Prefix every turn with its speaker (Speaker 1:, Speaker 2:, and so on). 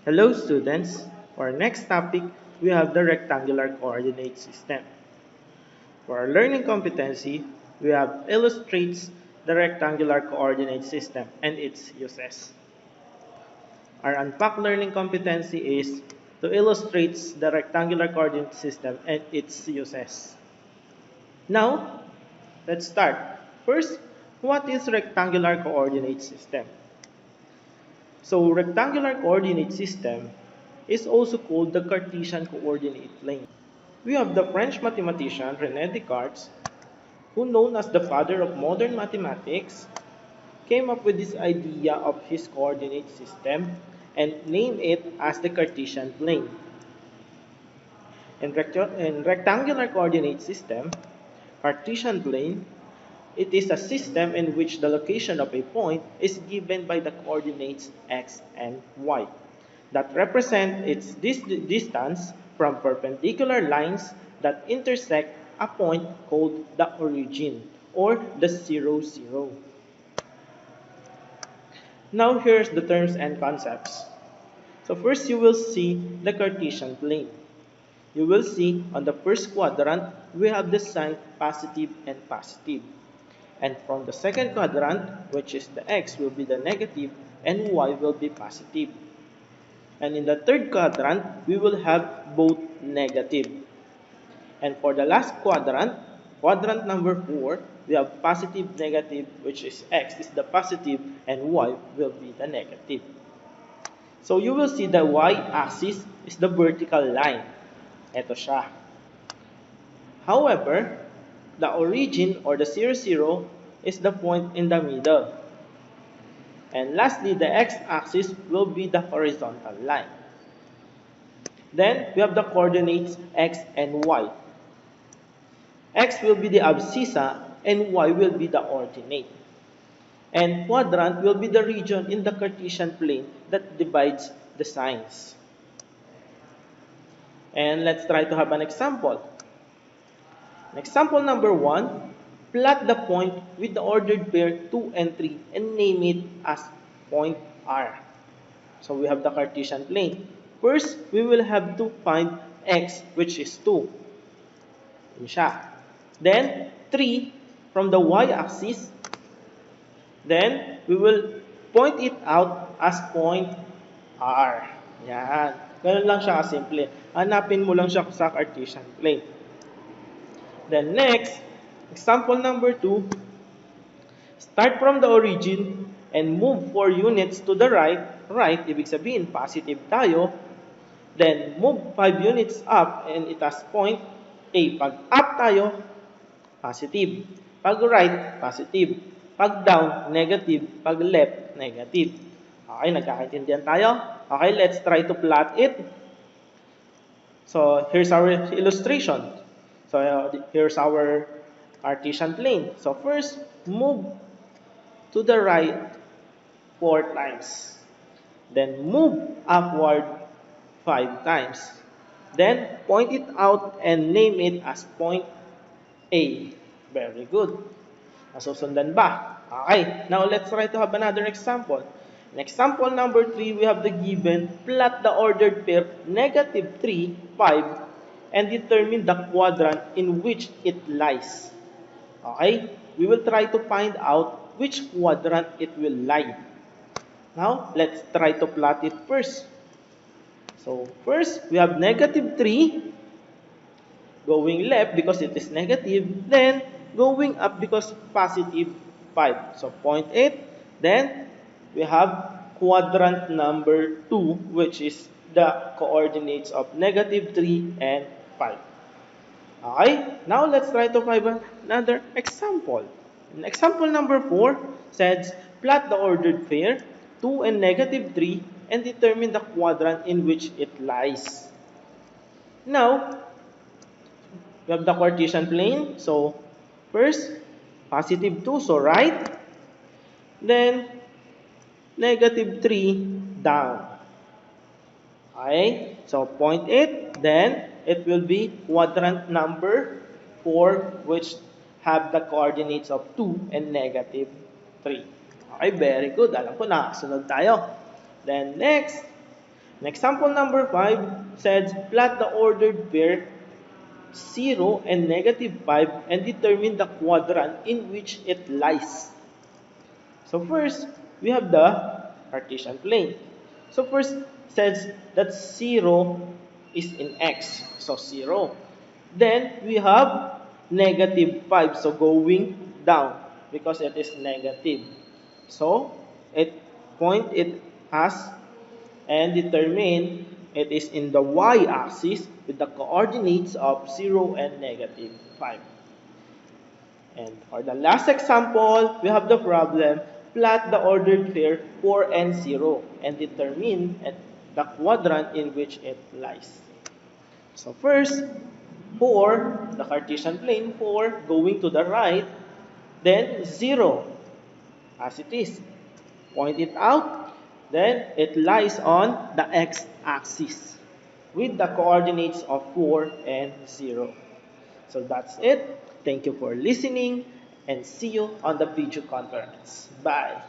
Speaker 1: Hello students, for our next topic, we have the rectangular coordinate system. For our learning competency, we have illustrates the rectangular coordinate system and its uses. Our unpacked learning competency is to illustrate the rectangular coordinate system and its uses. Now, let's start. First, what is rectangular coordinate system? So rectangular coordinate system is also called the Cartesian coordinate plane. We have the French mathematician René Descartes, who known as the father of modern mathematics, came up with this idea of his coordinate system and named it as the Cartesian plane. In rectangular coordinate system, Cartesian plane, it is a system in which the location of a point is given by the coordinates x and y that represent its distance from perpendicular lines that intersect a point called the origin or the 0, 0. Now here's the terms and concepts. So first you will see the Cartesian plane. You will see on the first quadrant, we have the sign positive and positive. And from the second quadrant, which is the x will be the negative and y will be positive. And in the third quadrant, we will have both negative. And for the last quadrant, quadrant number 4, we have positive, negative, which is x is the positive and y will be the negative. So you will see the y-axis is the vertical line. Ito siya. However, the origin or the 0, 0 is the point in the middle. And lastly, the x-axis will be the horizontal line. Then, we have the coordinates x and y. X will be the abscissa and y will be the ordinate. And quadrant will be the region in the Cartesian plane that divides the signs. And let's try to have an example. Example number 1, plot the point with the ordered pair 2 and 3 and name it as point R. So we have the Cartesian plane. First, we will have to find x, which is 2. Yun siya. Then, 3 from the y-axis. Then, we will point it out as point R. Yan. Ganun lang siya kasimple. Hanapin mo lang siya sa Cartesian plane. Then next, example number 2, start from the origin and move 4 units to the right, ibig sabihin positive tayo. Then move 5 units up and it has point A. Pag up tayo, positive. Pag right, positive. Pag down, negative. Pag left, negative. Okay, nagkakaintindihan tayo? Okay, let's try to plot it. So here's our illustration. So here's our Cartesian plane. So first, move to the right 4 times. Then move upward 5 times. Then point it out and name it as point A. Very good. Nasusundan ba? Okay, now let's try to have another example. In example number 3, we have the given, plot the ordered pair negative 3, 5, and determine the quadrant in which it lies. Okay? We will try to find out which quadrant it will lie. Now, let's try to plot it first. So, first, we have negative 3 going left because it is negative, then going up because positive 5. So, point 8, then we have quadrant number 2, which is the coordinates of negative 3 and 5. Okay, now let's try to find another example. In example number 4 says, plot the ordered pair, 2 and negative 3, and determine the quadrant in which it lies. Now, we have the Cartesian plane. So, first, positive 2, so right. Then, negative 3, down. Okay, so point 8, then it will be quadrant number 4, which have the coordinates of 2 and negative 3. Okay, very good. Alam ko na, sunod tayo. Then next, Example number 5 says plot the ordered pair 0 and -5 and determine the quadrant in which it lies. So first, we have the Cartesian plane. So first says that 0 is in x, so 0. Then we have -5, so going down because it is negative. So it point it as and determine it is in the y-axis with the coordinates of 0 and -5. And for the last example, we have the problem, plot the ordered pair 4 and 0 and determine the quadrant in which it lies. So first, 4, the Cartesian plane, 4 going to the right, then 0 as it is. Point it out, then it lies on the x-axis with the coordinates of 4 and 0. So that's it. Thank you for listening and see you on the video conference. Bye.